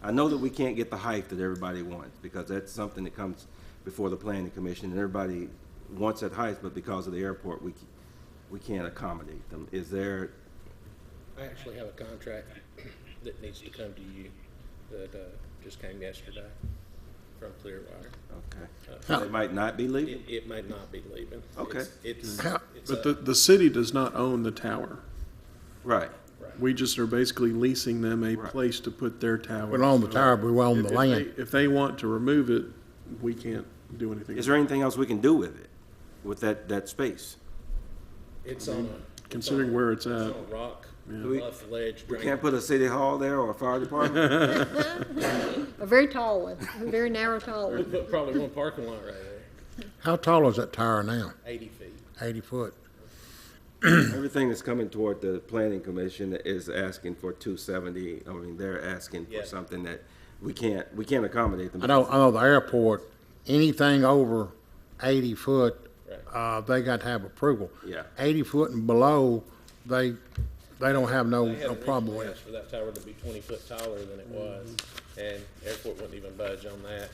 I know that we can't get the height that everybody wants, because that's something that comes before the planning commission, and everybody wants that height, but because of the airport, we can't accommodate them. Is there? I actually have a contract that needs to come to you that just came yesterday from Clearwater. Okay. It might not be leaving? It might not be leaving. Okay. But the city does not own the tower. Right. We just are basically leasing them a place to put their tower. We don't own the tower, but we own the land. If they want to remove it, we can't do anything. Is there anything else we can do with it, with that space? It's on a. Considering where it's It's at. on a rock, We- bluff ledge. We drain. can't put a city hall there or a fire department? A very tall one, a very narrow tall We one. put probably one parking lot right there, How tall is that tower now? 80 feet. 80 foot? Everything that's coming toward the planning commission is asking for 270. I mean, they're asking Yeah. for something that we can't accommodate them. I know the airport, anything over 80 foot, they got to have approval. Yeah. 80 foot and below, they don't have no They had problem originally with. asked for that tower to be 20 foot taller than it was, and airport wouldn't even budge on that.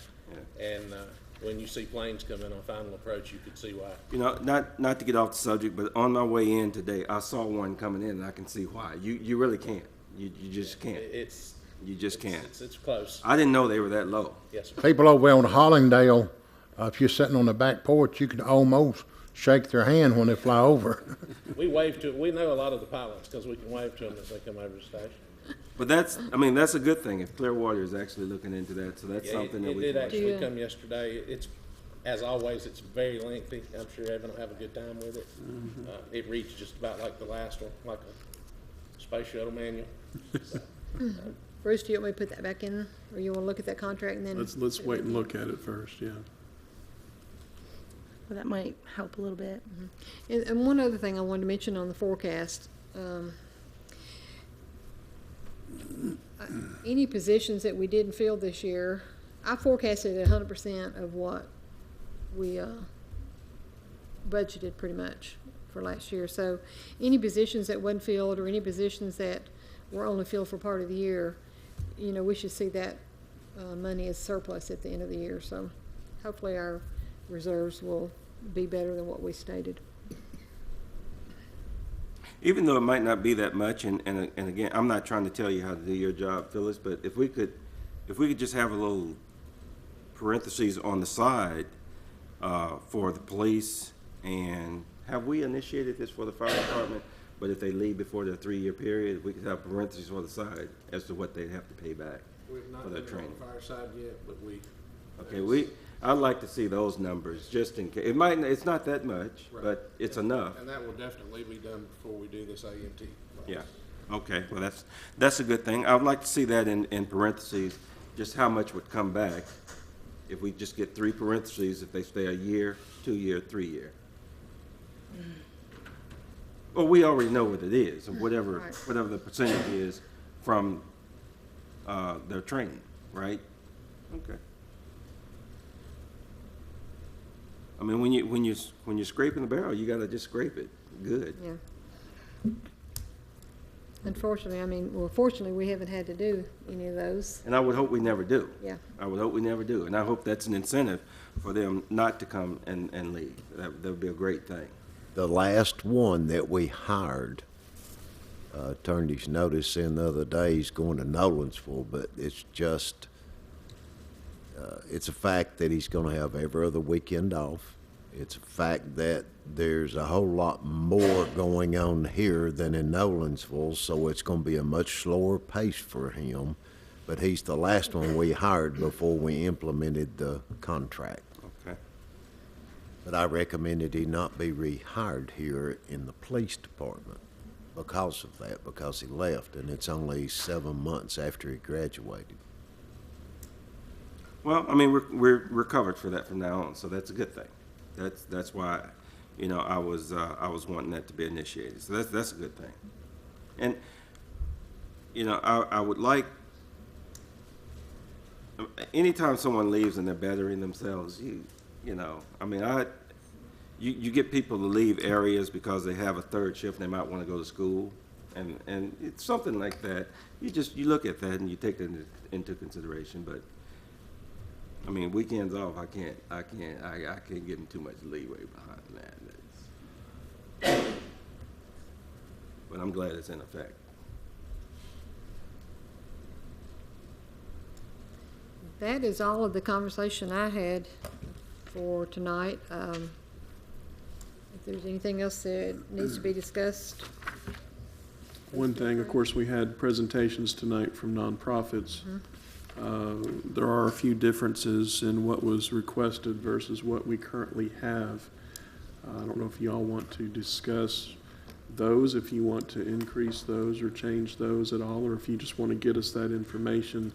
And when you see planes come in on final approach, you could see why. You know, not to get off the subject, but on my way in today, I saw one coming in, and I can see why. You really can't. You just can't. You just can't. It's close. I didn't know they were that low. Yes, sir. People over there on Hollingdale, if you're sitting on the back porch, you can almost shake their hand when they fly over. We wave to, we know a lot of the pilots because we can wave to them as they come over the station. But that's a good thing if Clearwater is actually looking into that, so that's Yeah, something that it we did can. actually come yesterday. It's, as always, it's very lengthy. I'm sure Evan will have a good time with it. It reads just about like the last one, like a space shuttle manual. So, Bruce, do you want me to put that back in, or you want to look at that contract and then? Let's wait and look at it first, yeah. Well, that might help a little bit. And one other thing I wanted to mention on the forecast, any positions that we didn't fill this year, I forecasted 100% of what we budgeted pretty much for last year. So any positions that wasn't filled or any positions that were only filled for part of the year, you know, we should see that money as surplus at the end of the year. So hopefully our reserves will be better than what we stated. Even though it might not be that much, and again, I'm not trying to tell you how to do your job, Phyllis, but if we could just have a little parentheses on the side for the police, and have we initiated this for the fire department? But if they leave before their 3-year period, we could have parentheses on the side as to what they'd have to pay back We've not for their done it on training. the fire side yet, but we. Okay, I'd like to see those numbers, just in case. It's not that much, Right. but it's enough. And that will definitely be done before we do this AMT. class. Yeah, okay, well, that's a good thing. I would like to see that in parentheses, just how much would come back if we just get 3 parentheses, if they stay a year, 2-year, 3-year. Well, we already know what it is, and whatever the percentage is from their training, right? Okay. I mean, when you're scraping the barrel, you gotta just scrape it good. Yeah. Unfortunately, fortunately, we haven't had to do any of those. And I would hope we never do. Yeah. I would hope we never do, and I hope that's an incentive for them not to come and leave. That would be a great thing. The last one that we hired turned his notice in the other day. He's going to Nolensville, but it's just, it's a fact that he's going to have every other weekend off. It's a fact that there's a whole lot more going on here than in Nolensville, so it's going to be a much slower pace for him. But he's the last one we hired before we implemented the contract. Okay. But I recommended he not be rehired here in the police department because of that, because he left, and it's only 7 months after he graduated. Well, I mean, we're covered for that from now on, so that's a good thing. That's why, I was wanting that to be initiated. So that's a good thing. And I would like, anytime someone leaves and they're bettering themselves, you get people to leave areas because they have a third shift and they might want to go to school, and it's something like that. You look at that and you take that into consideration. But I mean, weekends off, I can't give them too much leeway behind that. But I'm glad it's in effect. That is all of the conversation I had for tonight. If there's anything else that needs to be discussed. One thing, of course, we had presentations tonight from nonprofits. There are a few differences in what was requested versus what we currently have. I don't know if you all want to discuss those, if you want to increase those or change those at all, or if you just want to get us that information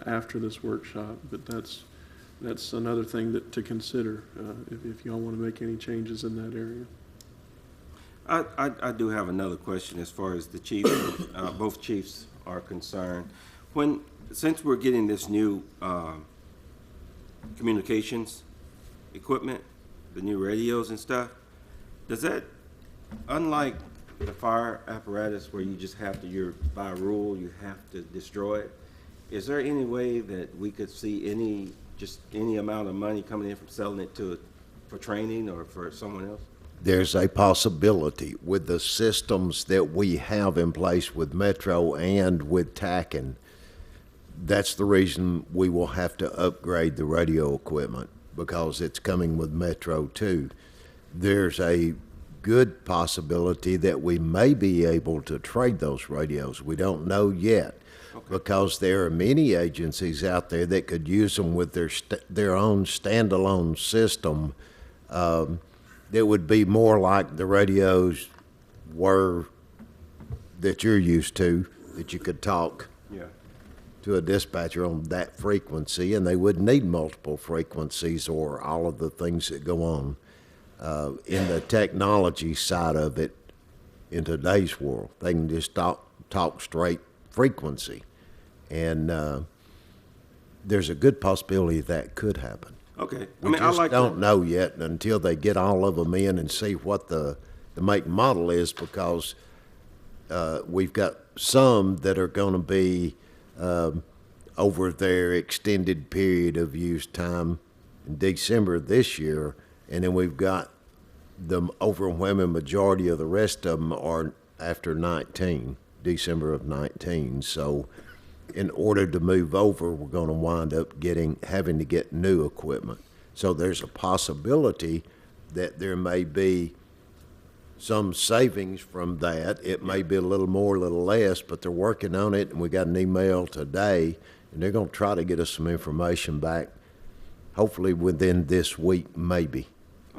after this workshop. But that's another thing to consider if y'all want to make any changes in that area. I do have another question as far as the chief, both chiefs are concerned. Since we're getting this new communications equipment, the new radios and stuff, does that, unlike the fire apparatus where you just have to, by rule, you have to destroy it, is there any way that we could see any amount of money coming in from selling it for training or for someone else? There's a possibility with the systems that we have in place with Metro and with TACAN. That's the reason we will have to upgrade the radio equipment, because it's coming with Metro too. There's a good possibility that we may be able to trade those radios. We don't know yet, because there are many agencies out there that could use them with their own standalone system. That would be more like the radios were that you're used to, that you could talk to a dispatcher on that frequency, and they wouldn't need multiple frequencies or all of the things that go on in the technology side of it in today's world. They can just talk straight frequency, and there's a good possibility that could happen. Okay. We just don't know yet until they get all of them in and see what the make and model is, because we've got some that are going to be over their extended period of use time in December this year, and then we've got the overwhelming majority of the rest of them are after December of 19. So in order to move over, we're going to wind up having to get new equipment. So there's a possibility that there may be some savings from that. It may be a little more, a little less, but they're working on it, and we got an email today, and they're going to try to get us some information back, hopefully within this week, maybe.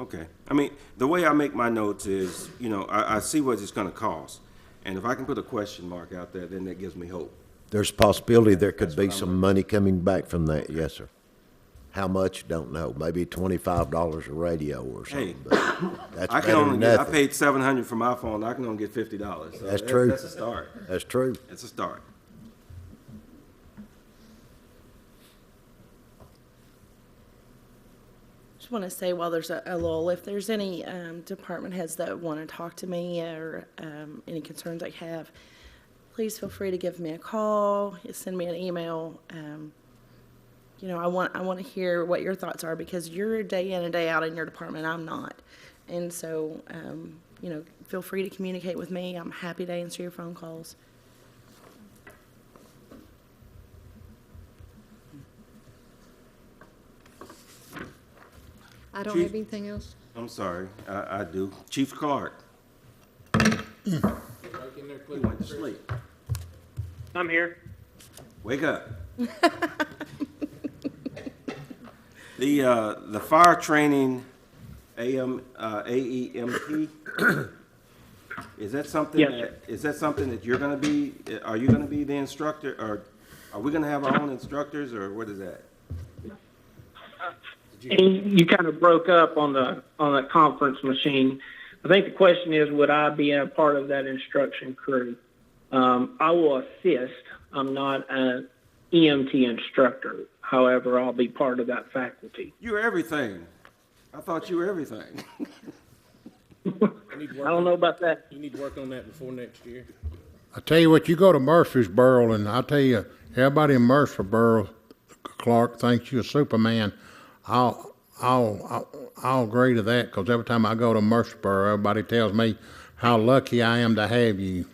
Okay. I mean, the way I make my notes is, I see what it's going to cost, and if I can put a question mark out there, then that gives me hope. There's a possibility there could be some money coming back from that, yes, sir. How much, don't know. Maybe $25 a radio or something. Hey, but that's I better than I nothing. paid $700 for my phone. I can only get $50. So That's true. That's a start. That's true. It's a start. Just want to say, while there's a lull, if there's any department heads that want to talk to me or any concerns I have, please feel free to give me a call, send me an email. I want to hear what your thoughts are, because you're day in and day out in your department. I'm not. And so, feel free to communicate with me. I'm happy to answer your phone calls. I don't have anything else. I'm sorry. I do. Chief Clark. He went to sleep. I'm here. Wake up. The fire training AEMT, is that something that you're going to be, are you going to be the instructor, or are we going to have our own instructors, or what is that? And you kind of broke up on the conference machine. I think the question is, would I be a part of that instruction crew? I will assist. I'm not an EMT instructor. However, I'll be part of that faculty. You're everything. I thought you were everything. I don't know about that. You need to work on that before next year. I tell you what, you go to Murfreesboro, and I'll tell you, everybody in Murfreesboro, Clark, thinks you're Superman. I'll agree to that, because every time I go to Murfreesboro, everybody tells me how lucky I am to have you.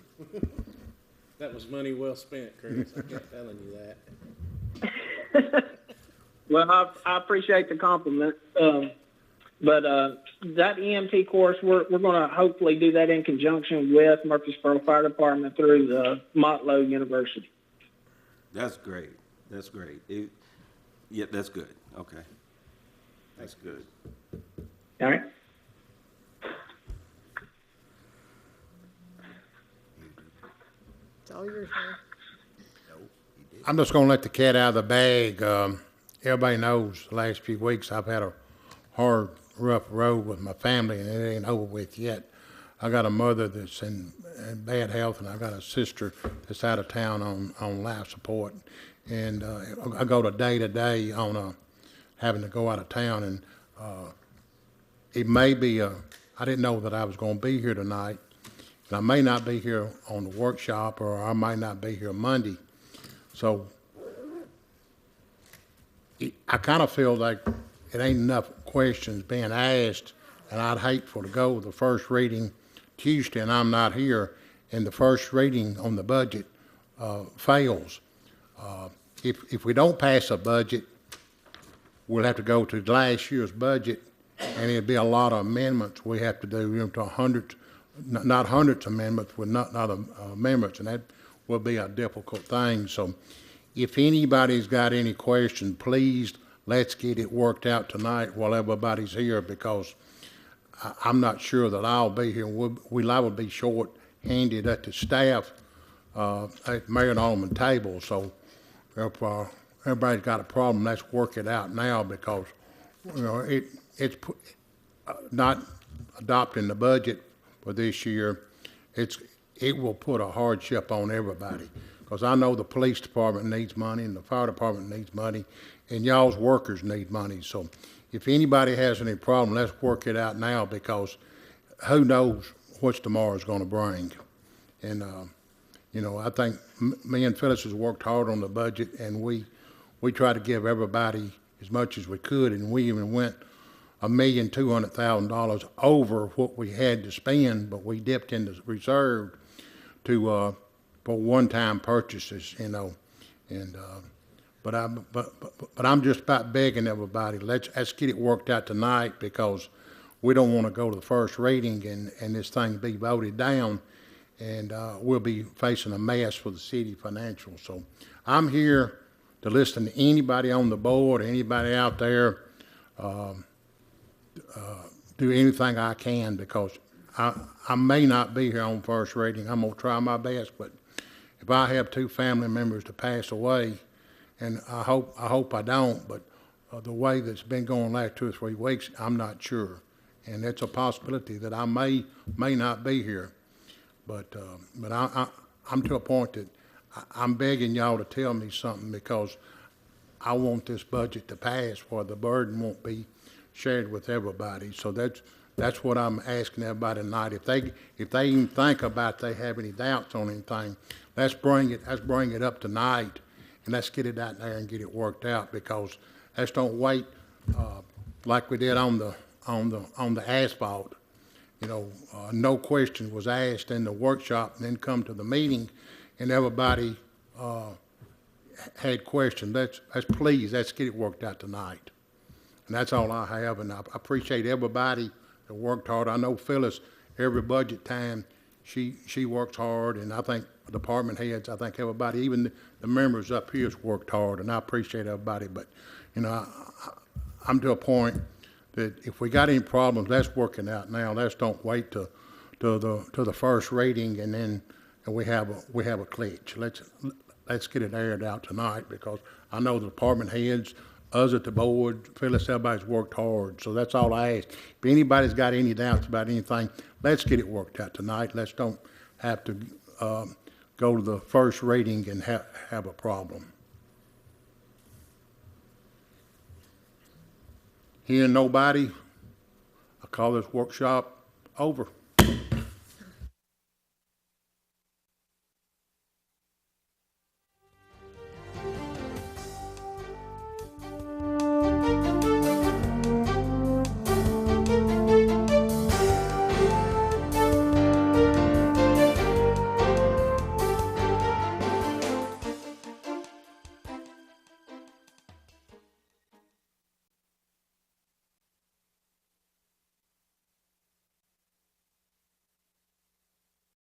That was money well spent, Chris. I kept telling you that. Well, I appreciate the compliment. But that EMT course, we're going to hopefully do that in conjunction with Murfreesboro Fire Department through the Motlow University. That's great. That's great. Yeah, that's good. Okay. That's good. All right. It's all yours, man. I'm just gonna let the cat out of the bag. Everybody knows the last few weeks I've had a hard, rough road with my family, and it ain't over with yet. I got a mother that's in bad health, and I got a sister that's out of town on life support. And I go to day on having to go out of town, and it may be, I didn't know that I was gonna be here tonight, and I may not be here on the workshop, or I might not be here Monday. So I kind of feel like it ain't enough questions being asked, and I'd hate for to go the first reading Tuesday, and I'm not here, and the first reading on the budget fails. If we don't pass a budget, we'll have to go to last year's budget, and it'll be a lot of amendments we have to do, to hundreds, not hundreds of amendments, with not amendments, and that will be a difficult thing. So if anybody's got any questions, please, let's get it worked out tonight while everybody's here, because I'm not sure that I'll be here. We'll liable to be short-handed at the staff at Mayor and Alderman table. So if everybody's got a problem, let's work it out now, because it's not adopting the budget for this year. It will put a hardship on everybody, because I know the police department needs money, and the fire department needs money, and y'all's workers need money. So if anybody has any problem, let's work it out now, because who knows what tomorrow's going to bring. And I think me and Phyllis has worked hard on the budget, and we try to give everybody as much as we could, and we even went $1,200,000 over what we had to spend, but we dipped into reserve for one-time purchases, But I'm just about begging everybody, let's get it worked out tonight, because we don't want to go to the first reading and this thing be voted down, and we'll be facing a mess for the city financial. So I'm here to listen to anybody on the board, anybody out there, do anything I can, because I may not be here on first reading. I'm going to try my best, but if I have 2 family members to pass away, and I hope I don't, but the way that's been going last 2 or 3 weeks, I'm not sure. And it's a possibility that I may not be here. But I'm to a point that I'm begging y'all to tell me something, because I want this budget to pass where the burden won't be shared with everybody. So that's what I'm asking everybody tonight. If they even think about they have any doubts on anything, let's bring it up tonight, and let's get it out there and get it worked out, because let's don't wait like we did on the asphalt. No question was asked in the workshop, and then come to the meeting, and everybody had questions. Let's get it worked out tonight. And that's all I have, and I appreciate everybody that worked hard. I know Phyllis, every budget time, she works hard, and I think department heads, I think everybody, even the members up here has worked hard, and I appreciate everybody. But, I'm to a point that if we got any problems, let's work it out now. Let's don't wait to the first reading, and we have a glitch. Let's get it aired out tonight, because I know the department heads, us at the board, Phyllis, everybody's worked hard. So that's all I ask. If anybody's got any doubts about anything, let's get it worked out tonight. Let's don't have to go to the first reading and have a problem. Hearing nobody, I call this workshop over.